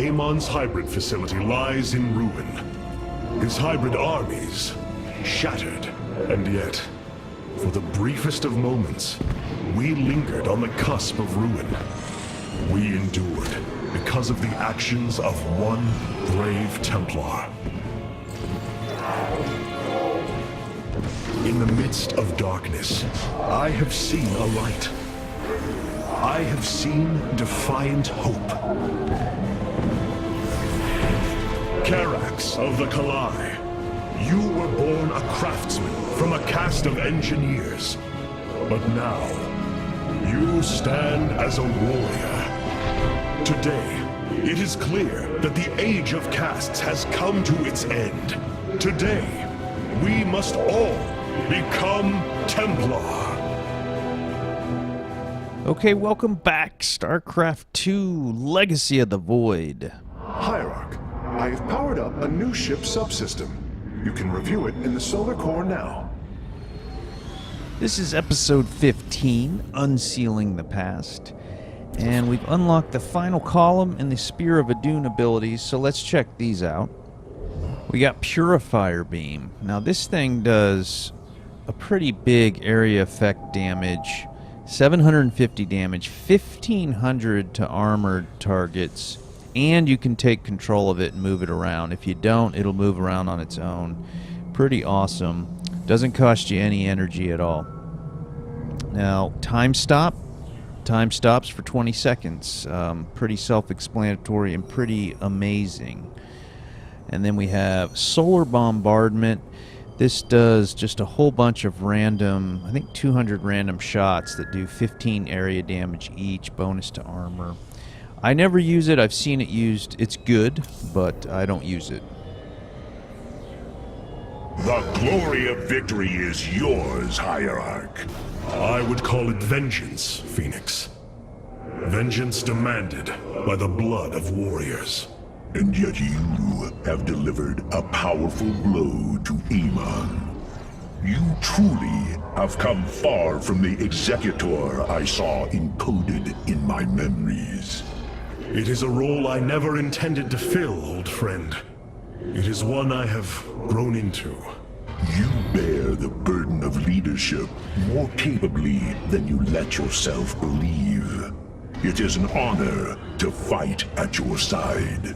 Amon's hybrid facility lies in ruin. His hybrid armies shattered. And yet, for the briefest of moments, we lingered on the cusp of ruin. We endured because of the actions of one brave Templar. In the midst of darkness, I have seen a light. I have seen defiant hope. Karax of the Kalai, you were born a craftsman from a caste of engineers. But now, you stand as a warrior. Today, it is clear that the age of castes has come to its end. Today, we must all become Templar. Okay, welcome back. StarCraft 2, Legacy of the Void. Hierarch, I have powered up a new ship subsystem. You can review it in the solar core now. This is episode 15, Unsealing the Past. And we've unlocked the final column and the Spear of Adun abilities, so let's check these out. We got Purifier Beam. Now this thing does a pretty big area effect damage. 750 damage, 1500 to armored targets, and you can take control of it and move it around. If you don't, it'll move around on its own. Pretty awesome. Doesn't cost you any energy at all. Now, time stops for 20 seconds. Pretty self-explanatory and pretty amazing. And then we have Solar Bombardment. This does just a whole bunch of random, I think 200 random shots that do 15 area damage each, bonus to armor. I never use it. I've seen it used. It's good, but I don't use it. The glory of victory is yours, Hierarch. I would call it vengeance, Phoenix. Vengeance demanded by the blood of warriors. And yet you have delivered a powerful blow to Amon. You truly have come far from the Executor I saw encoded in my memories. It is a role I never intended to fill, old friend. It is one I have grown into. You bear the burden of leadership more capably than you let yourself believe. It is an honor to fight at your side.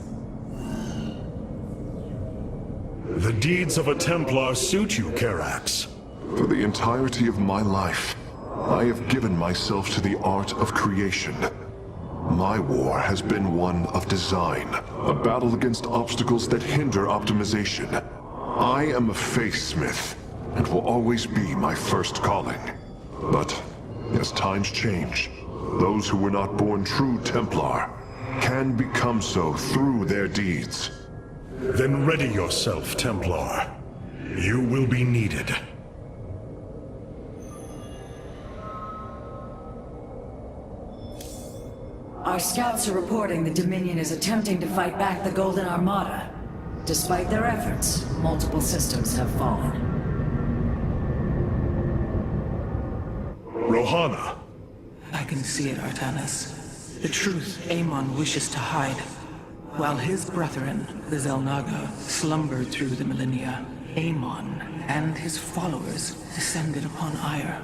The deeds of a Templar suit you, Karax. For the entirety of my life, I have given myself to the art of creation. My war has been one of design, a battle against obstacles that hinder optimization. I am a faithsmith, and will always be my first calling. But, as times change, those who were not born true Templar can become so through their deeds. Then ready yourself, Templar. You will be needed. Our scouts are reporting the Dominion is attempting to fight back the Golden Armada. Despite their efforts, multiple systems have fallen. Rohana. I can see it, Artanis. The truth Amon wishes to hide. While his brethren, the Xel'Naga, slumbered through the millennia, Amon and his followers descended upon Ire.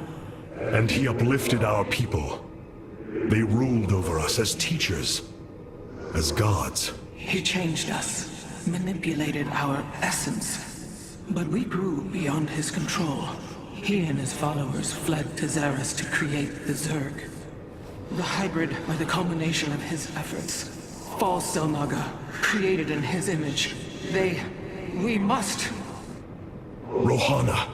And he uplifted our people. They ruled over us as teachers, as gods. He changed us, manipulated our essence. But we grew beyond his control. He and his followers fled to Xeris to create the Zerg. The hybrid are the culmination of his efforts. False Xel'Naga, created in his image. We must... Rohana,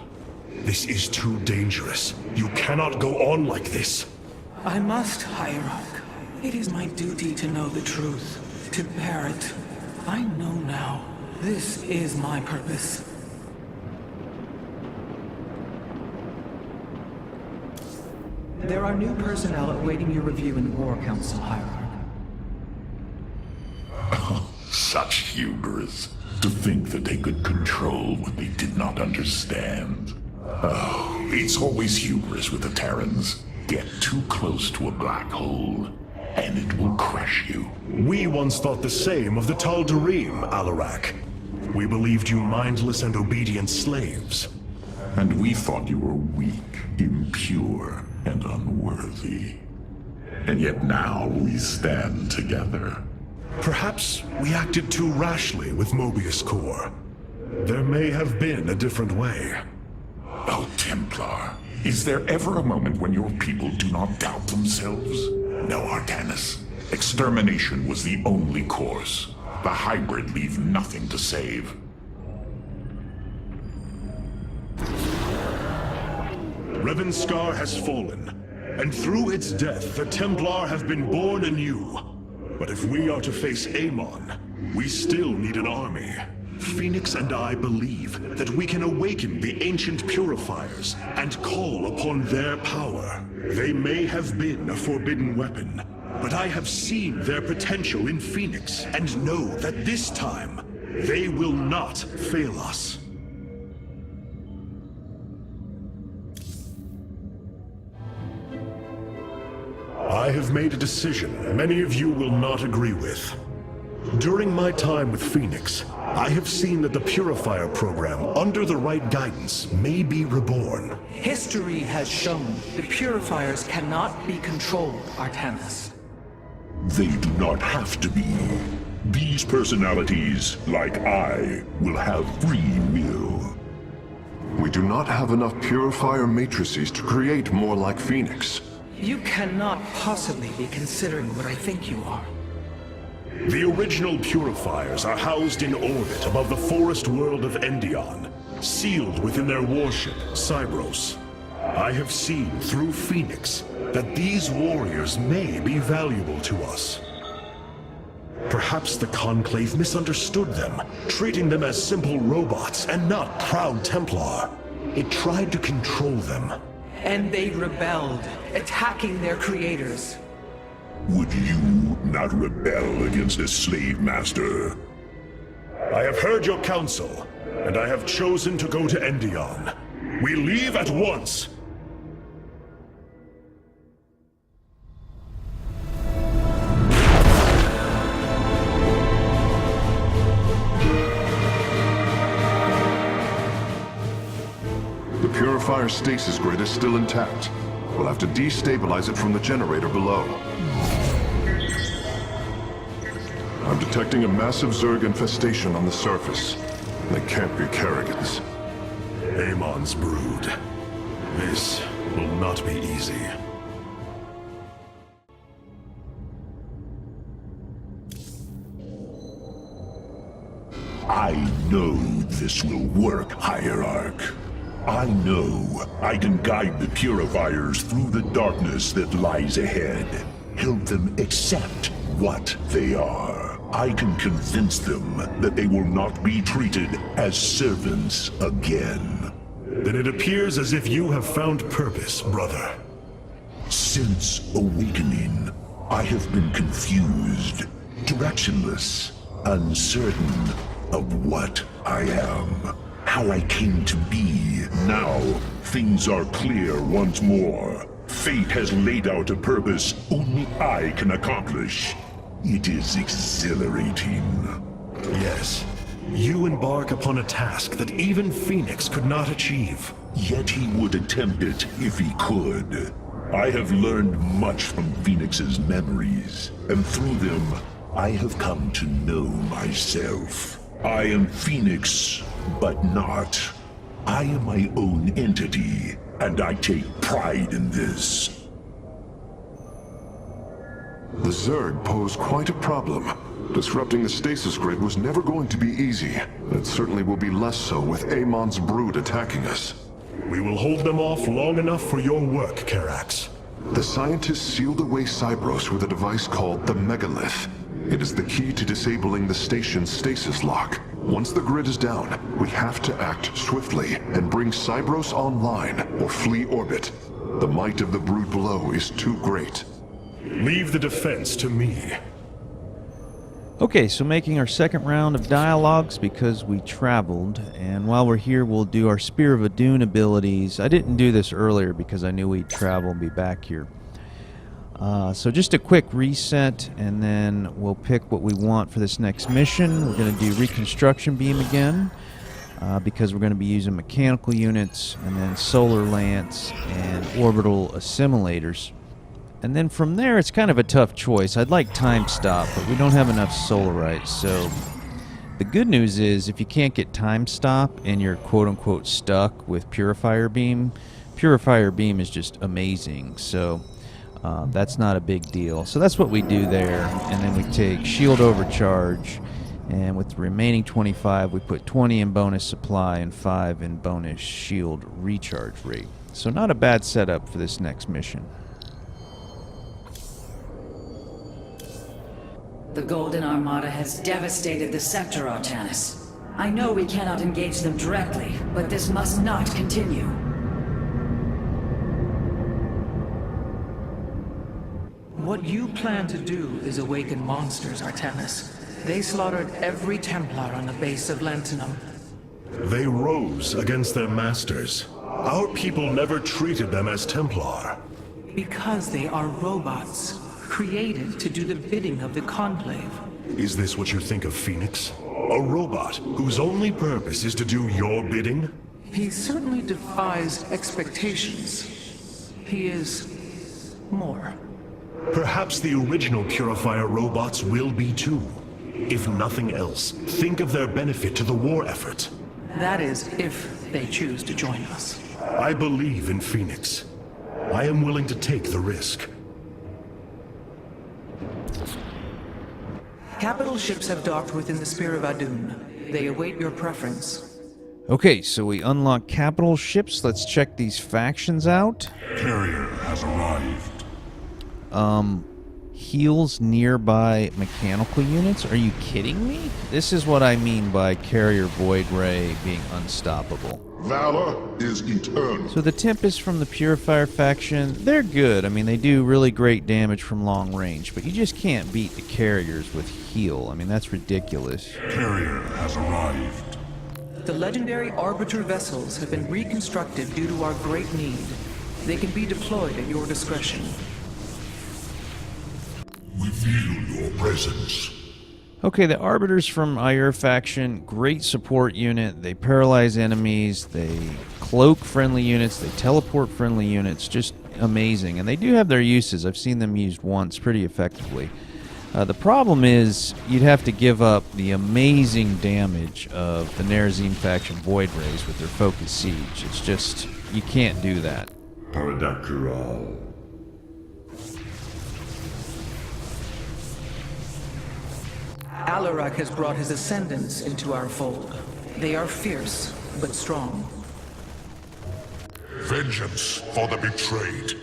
this is too dangerous. You cannot go on like this. I must, Hierarch. It is my duty to know the truth, to bear it. I know now. This is my purpose. There are new personnel awaiting your review in the War Council, Hierarch. Such hubris. To think that they could control what they did not understand. Oh, it's always hubris with the Terrans. Get too close to a black hole, and it will crush you. We once thought the same of the Tal'Darim, Alarak. We believed you mindless and obedient slaves. And we thought you were weak, impure, and unworthy. And yet now we stand together. Perhaps we acted too rashly with Mobius Core. There may have been a different way. Oh, Templar, is there ever a moment when your people do not doubt themselves? No, Artanis. Extermination was the only course. The hybrid leave nothing to save. Revanskar has fallen, and through its death, the Templar have been born anew. But if we are to face Amon, we still need an army. Phoenix and I believe that we can awaken the ancient purifiers and call upon their power. They may have been a forbidden weapon, but I have seen their potential in Phoenix and know that this time, they will not fail us. I have made a decision many of you will not agree with. During my time with Phoenix, I have seen that the Purifier program, under the right guidance, may be reborn. History has shown the purifiers cannot be controlled, Artanis. They do not have to be. These personalities, like I, will have free will. We do not have enough purifier matrices to create more like Phoenix. You cannot possibly be considering what I think you are. The original Purifiers are housed in orbit above the forest world of Endion, sealed within their warship, Cybros. I have seen through Phoenix that these warriors may be valuable to us. Perhaps the Conclave misunderstood them, treating them as simple robots and not proud Templar. It tried to control them. And they rebelled, attacking their creators. Would you not rebel against a slave master? I have heard your counsel, and I have chosen to go to Endion. We leave at once! The Purifier stasis grid is still intact. We'll have to destabilize it from the generator below. I'm detecting a massive Zerg infestation on the surface. They can't be Kerrigans. Amon's brood. This will not be easy. I know this will work, Hierarch. I know I can guide the Purifiers through the darkness that lies ahead. Help them accept what they are. I can convince them that they will not be treated as servants again. Then it appears as if you have found purpose, brother. Since awakening, I have been confused, directionless, uncertain of what I am, how I came to be. Now, things are clear once more. Fate has laid out a purpose only I can accomplish. It is exhilarating. Yes, you embark upon a task that even Phoenix could not achieve. Yet he would attempt it if he could. I have learned much from Phoenix's memories, and through them, I have come to know myself. I am Phoenix, but not. I am my own entity, and I take pride in this. The Zerg pose quite a problem. Disrupting the stasis grid was never going to be easy. It certainly will be less so with Amon's brood attacking us. We will hold them off long enough for your work, Karax. The scientists sealed away Cybros with a device called the Megalith. It is the key to disabling the station's stasis lock. Once the grid is down, we have to act swiftly and bring Cybros online or flee orbit. The might of the brood below is too great. Leave the defense to me. Okay, so making our second round of dialogues because we traveled, and while we're here we'll do our Spear of Adun abilities. I didn't do this earlier because I knew we'd travel and be back here. So just a quick reset, and then we'll pick what we want for this next mission. We're going to do Reconstruction Beam again, because we're going to be using mechanical units, and then Solar Lance, and Orbital Assimilators. And then from there, it's kind of a tough choice. I'd like Time Stop, but we don't have enough Solarites, so... The good news is, if you can't get Time Stop and you're quote-unquote stuck with Purifier Beam is just amazing, so that's not a big deal. So that's what we do there, and then we take Shield Overcharge, and with the remaining 25, we put 20 in bonus supply and 5 in bonus shield recharge rate. So not a bad setup for this next mission. The Golden Armada has devastated the sector, Artanis. I know we cannot engage them directly, but this must not continue. What you plan to do is awaken monsters, Artanis. They slaughtered every Templar on the base of Lentinum. They rose against their masters. Our people never treated them as Templar. Because they are robots, created to do the bidding of the Conclave. Is this what you think of Phoenix? A robot whose only purpose is to do your bidding? He certainly defies expectations. He is... more. Perhaps the original Purifier robots will be too. If nothing else, think of their benefit to the war effort. That is, if they choose to join us. I believe in Phoenix. I am willing to take the risk. Capital ships have docked within the Sphere of Adun. They await your preference. Okay, so we unlock capital ships. Let's check these factions out. Carrier has arrived. Heals nearby mechanical units? Are you kidding me? This is what I mean by Carrier Void Ray being unstoppable. Valor is eternal. So the Tempest from the Purifier faction, they're good. I mean, they do really great damage from long range, but you just can't beat the carriers with heal. I mean, that's ridiculous. Carrier has arrived. The legendary Arbiter vessels have been reconstructed due to our great need. They can be deployed at your discretion. We feel your presence. Okay, the Arbiters from Ayur faction, great support unit. They paralyze enemies, they cloak friendly units, they teleport friendly units, just amazing. And they do have their uses. I've seen them used once pretty effectively. The problem is you'd have to give up the amazing damage of the Nerazim faction Void Rays with their Focus Siege. It's just, you can't do that. Paradakural. Alarak has brought his ascendants into our fold. They are fierce, but strong. Vengeance for the betrayed.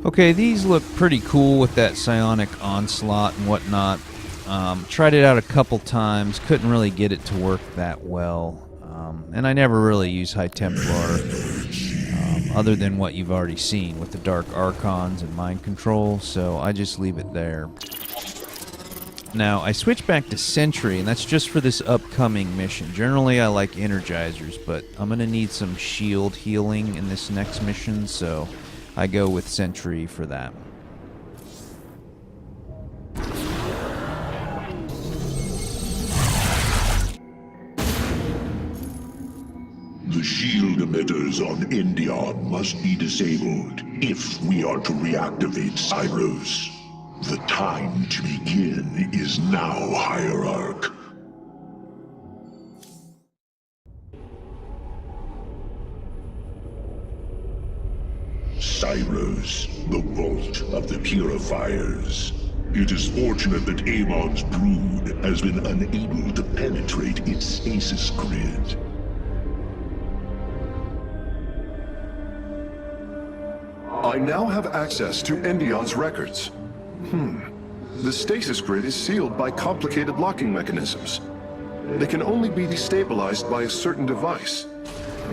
Okay, these look pretty cool with that psionic onslaught and whatnot. Tried it out a couple times, couldn't really get it to work that well. And I never really use High Templar, other than what you've already seen with the Dark Archons and Mind Control, so I just leave it there. Now, I switch back to Sentry, and that's just for this upcoming mission. Generally, I like Energizers, but I'm going to need some shield healing in this next mission, so I go with Sentry for that. The shield emitters on Endion must be disabled if we are to reactivate Cyros. The time to begin is now, Hierarch. Cyros, the vault of the Purifiers. It is fortunate that Amon's brood has been unable to penetrate its stasis grid. I now have access to Endion's records. The stasis grid is sealed by complicated locking mechanisms. They can only be destabilized by a certain device.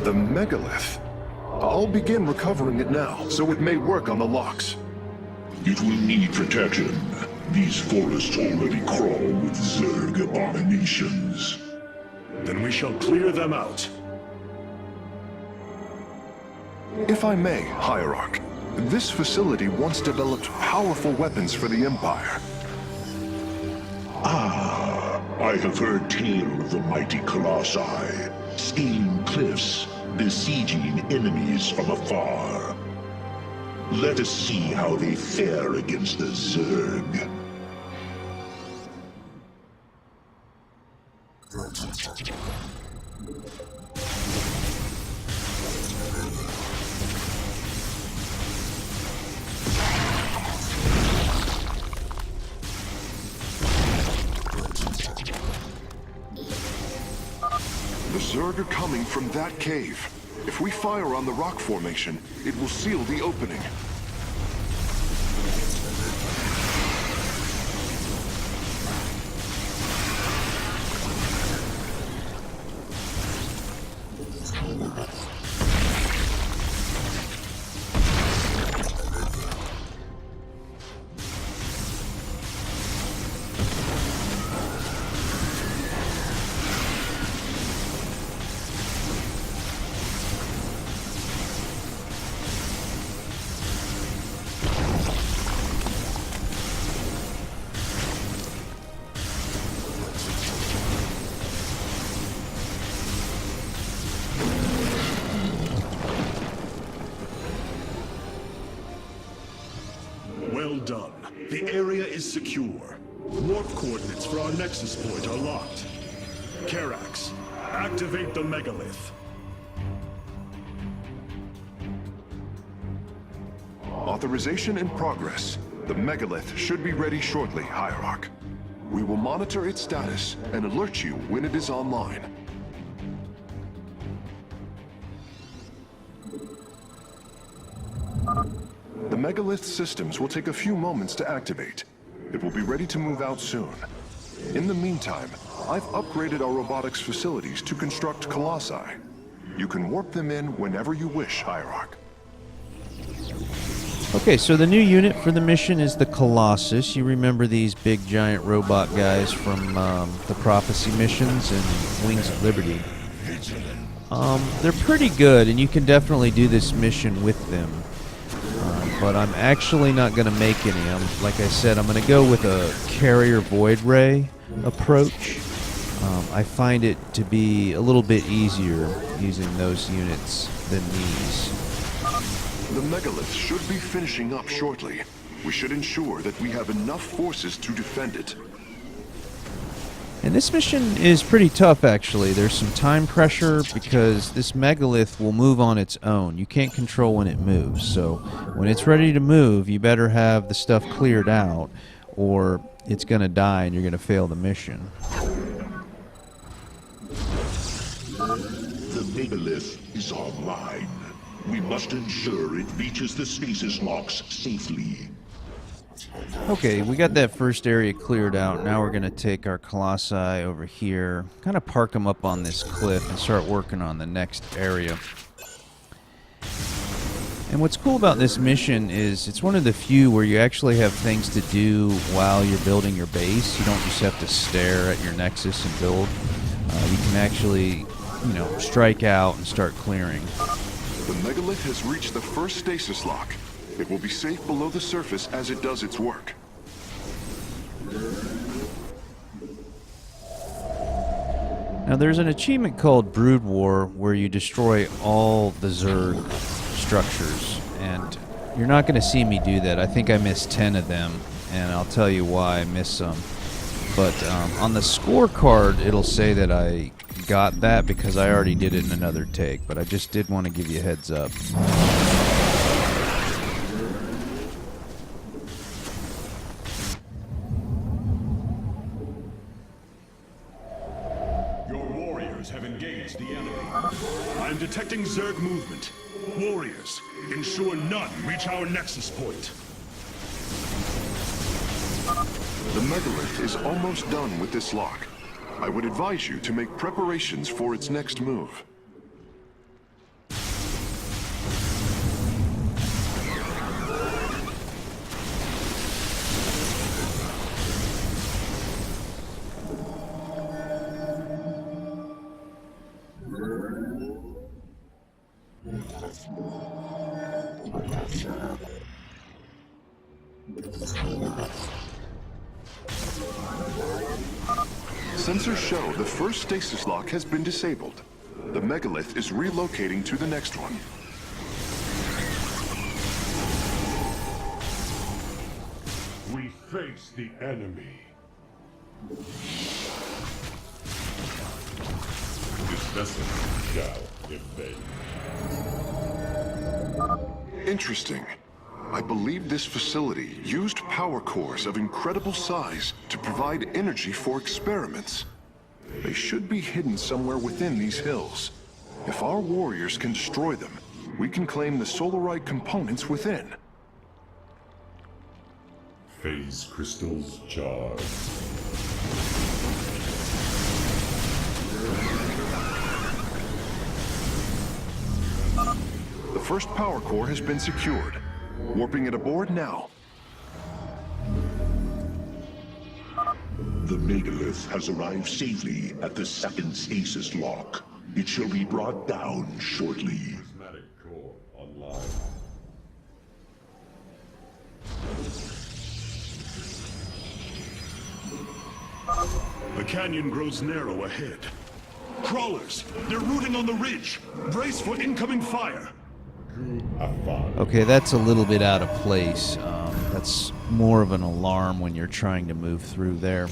The megalith. I'll begin recovering it now, so it may work on the locks. It will need protection. These forests already crawl with Zerg abominations. Then we shall clear them out. If I may, Hierarch, This facility once developed powerful weapons for the Empire. I have heard tale of the mighty Colossi, scaling cliffs, besieging enemies from afar. Let us see how they fare against the Zerg. The Zerg are coming from that cave. If we fire on the rock formation, it will seal the opening. Well done. The area is secure. Warp coordinates for our Nexus point are locked. Karax, activate the megalith. Authorization in progress. The megalith should be ready shortly, Hierarch. We will monitor its status and alert you when it is online. The megalith systems will take a few moments to activate. It will be ready to move out soon. In the meantime, I've upgraded our robotics facilities to construct colossi. You can warp them in whenever you wish, Hierarch. Okay, so the new unit for the mission is the Colossus. You remember these big giant robot guys from the Prophecy missions and Wings of Liberty. They're pretty good, and you can definitely do this mission with them. But I'm actually not going to make any. Like I said, I'm going to go with a carrier void ray approach. I find it to be a little bit easier using those units than these. The megalith should be finishing up shortly. We should ensure that we have enough forces to defend it. And this mission is pretty tough, actually. There's some time pressure because this megalith will move on its own. You can't control when it moves. So when it's ready to move, you better have the stuff cleared out, or it's going to die and you're going to fail the mission. The megalith is online. We must ensure it reaches the stasis locks safely. Okay, we got that first area cleared out. Now we're going to take our colossi over here, kind of park them up on this cliff and start working on the next area. And what's cool about this mission is it's one of the few where you actually have things to do while you're building your base. You don't just have to stare at your nexus and build. You can actually, strike out and start clearing. The megalith has reached the first stasis lock. It will be safe below the surface as it does its work. Now there's an achievement called Brood War where you destroy all the Zerg structures, and you're not going to see me do that. I think I missed 10 of them, and I'll tell you why I missed some. But on the scorecard it'll say that I got that because I already did it in another take, but I just did want to give you a heads up. Your warriors have engaged the enemy. I'm detecting Zerg movement. Warriors, ensure none reach our nexus point. The megalith is almost done with this lock. I would advise you to make preparations for its next move. Sensors show the first stasis lock has been disabled. The megalith is relocating to the next one. We face the enemy. This vessel shall evade. Interesting. I believe this facility used power cores of incredible size to provide energy for experiments. They should be hidden somewhere within these hills. If our warriors can destroy them, we can claim the Solarite components within. Phase crystals charged. The first power core has been secured. Warping it aboard now. The megalith has arrived safely at the second stasis lock. It shall be brought down shortly. Prismatic core online. The canyon grows narrow ahead. Crawlers! They're rooting on the ridge! Brace for incoming fire! Okay, that's a little bit out of place. That's more of an alarm when you're trying to move through there.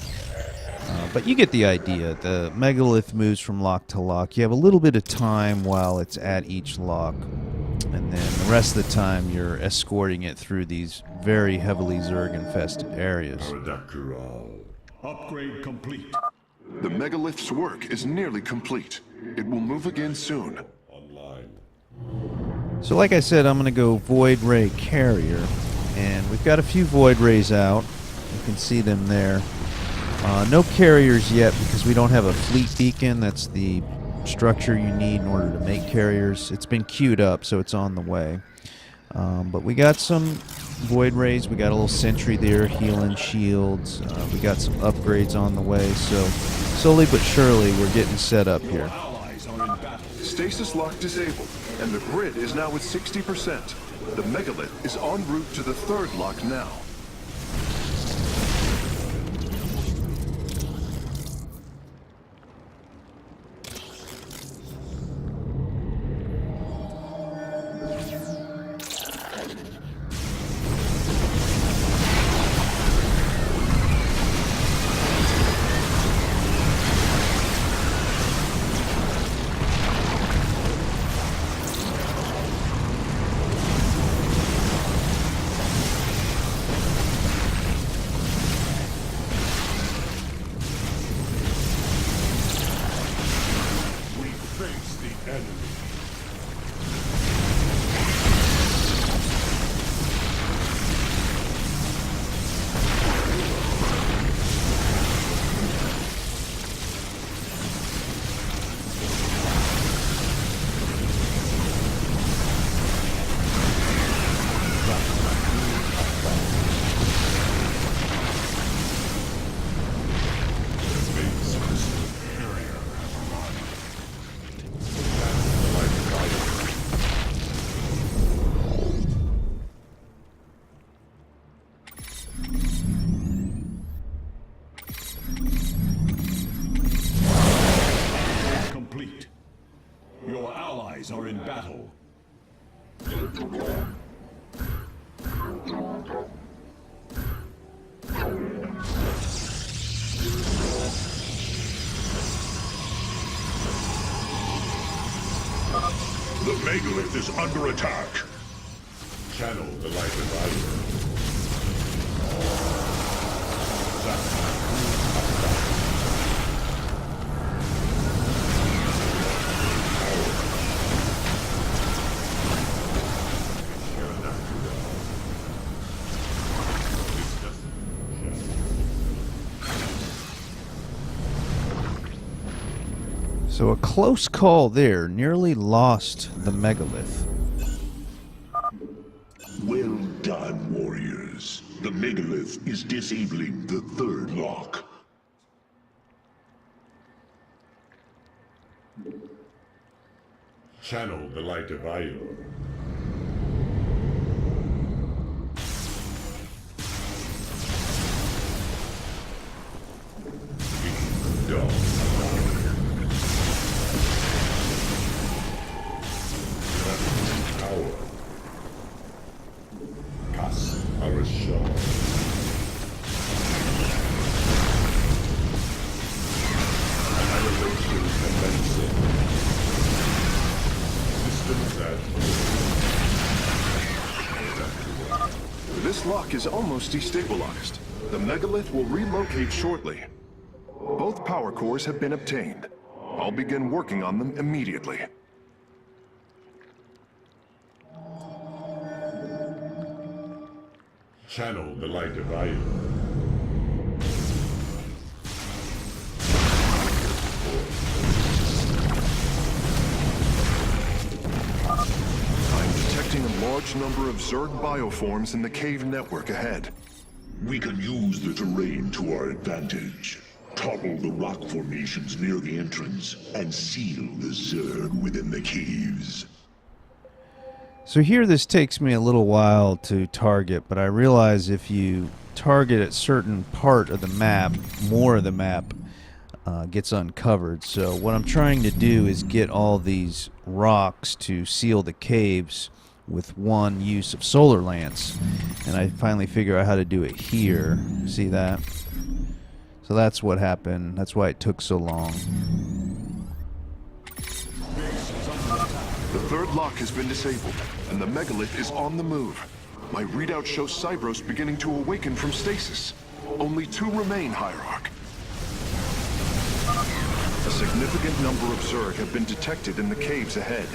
But you get the idea. The megalith moves from lock to lock. You have a little bit of time while it's at each lock. And then the rest of the time you're escorting it through these very heavily Zerg-infested areas. Upgrade complete. The megalith's work is nearly complete. It will move again soon. Online. So like I said, I'm going to go Void Ray Carrier. And we've got a few Void Rays out. You can see them there. No carriers yet because we don't have a fleet beacon. That's the structure you need in order to make carriers. It's been queued up, so it's on the way. But we got some Void Rays. We got a little sentry there, healing shields. We got some upgrades on the way. So slowly but surely, we're getting set up here. Stasis lock disabled, and the grid is now at 60%. The megalith is en route to the third lock now. Are in battle. The megalith is under attack. Channel the light advisor. So a close call there. Nearly lost the megalith. Well done, warriors. The megalith is disabling the third lock. Channel the light of Io. Done. This lock is almost destabilized. The megalith will relocate shortly. Both power cores have been obtained. I'll begin working on them immediately. Channel the light of iron. I'm detecting a large number of Zerg bioforms in the cave network ahead. We can use the terrain to our advantage. Topple the rock formations near the entrance and seal the Zerg within the caves. So here this takes me a little while to target, but I realize if you target a certain part of the map, more of the map gets uncovered. So what I'm trying to do is get all these rocks to seal the caves with one use of Solar Lance. And I finally figure out how to do it here. See that? So that's what happened. That's why it took so long. The third lock has been disabled, and the megalith is on the move. My readout shows Cybros beginning to awaken from stasis. Only 2 remain, Hierarch. A significant number of Zerg have been detected in the caves ahead.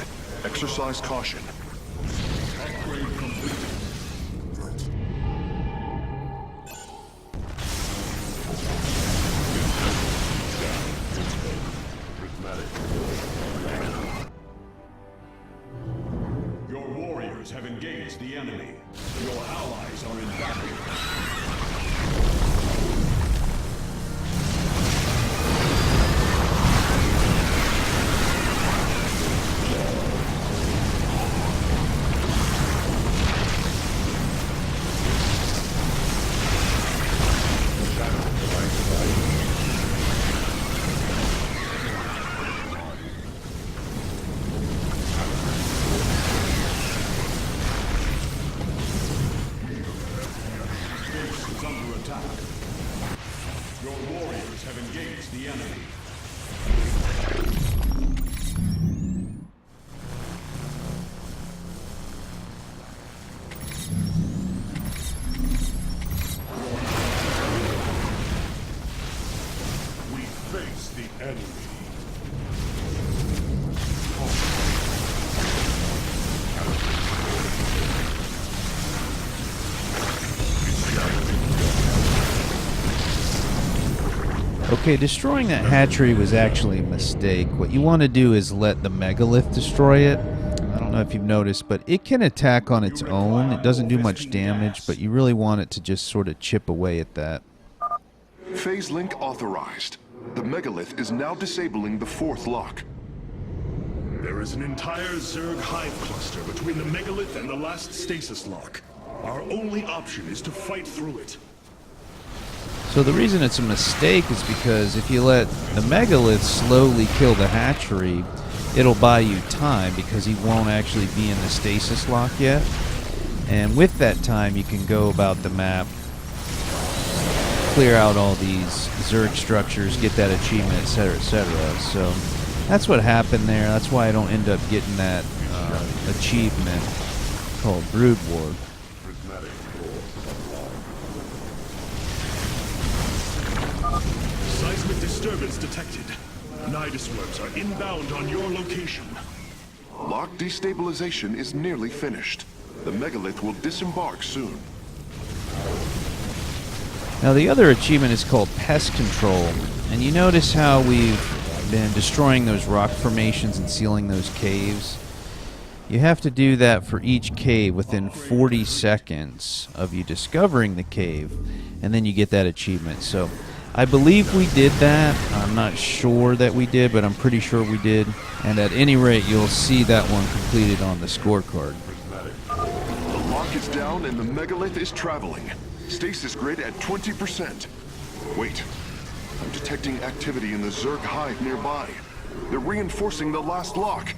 Exercise caution. Upgrade completed. Your warriors have engaged the enemy. Your allies are in battle. Your warriors have engaged the enemy. We face the enemy. Okay, destroying that hatchery was actually a mistake. What you want to do is let the megalith destroy it. I don't know if you've noticed, but it can attack on its own. It doesn't do much damage, but you really want it to just sort of chip away at that. Phase link authorized. The megalith is now disabling the 4th lock. There is an entire Zerg hive cluster between the megalith and the last stasis lock. Our only option is to fight through it. So the reason it's a mistake is because if you let the megalith slowly kill the hatchery, it'll buy you time because he won't actually be in the stasis lock yet. And with that time, you can go about the map, clear out all these Zerg structures, get that achievement, etc., etc. So that's what happened there. That's why I don't end up getting that achievement called Brood Ward. Seismic disturbance detected. Nidus worms are inbound on your location. Lock destabilization is nearly finished. The megalith will disembark soon. Now the other achievement is called Pest Control, and you notice how we've been destroying those rock formations and sealing those caves. You have to do that for each cave within 40 seconds of you discovering the cave, and then you get that achievement. So I believe we did that. I'm not sure that we did, but I'm pretty sure we did. And at any rate, you'll see that one completed on the scorecard. The lock is down and the megalith is traveling. Stasis grid at 20%. Wait. I'm detecting activity in the Zerg hive nearby. They're reinforcing the last lock.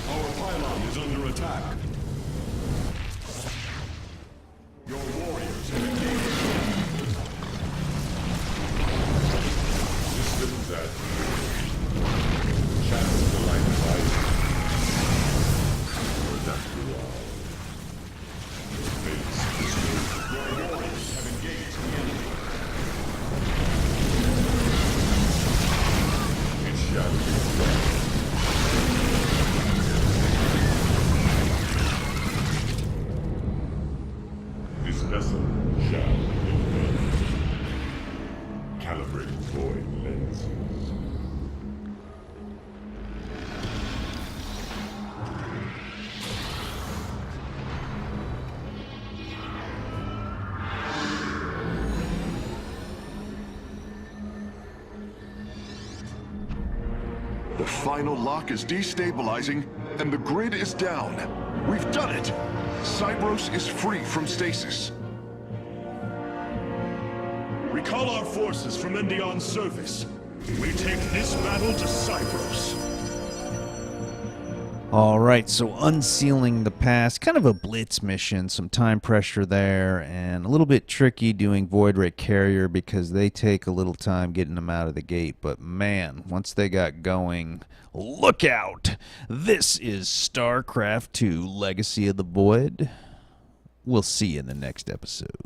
Our pylon is under attack. Your warriors have engaged. Systems at shadows the light of light. That's the wall. Face is Your warriors have engaged the enemy. its shadow. This vessel shall defend. Calibrating void lenses. The final lock is destabilizing, and the grid is down. We've done it! Cybros is free from stasis. Recall our forces from Endion's surface. We take this battle to Cybros. Alright, so unsealing the past, kind of a blitz mission, some time pressure there, and a little bit tricky doing Void Ray Carrier because they take a little time getting them out of the gate. But man, once they got going, look out! This is StarCraft 2 Legacy of the Void. We'll see you in the next episode.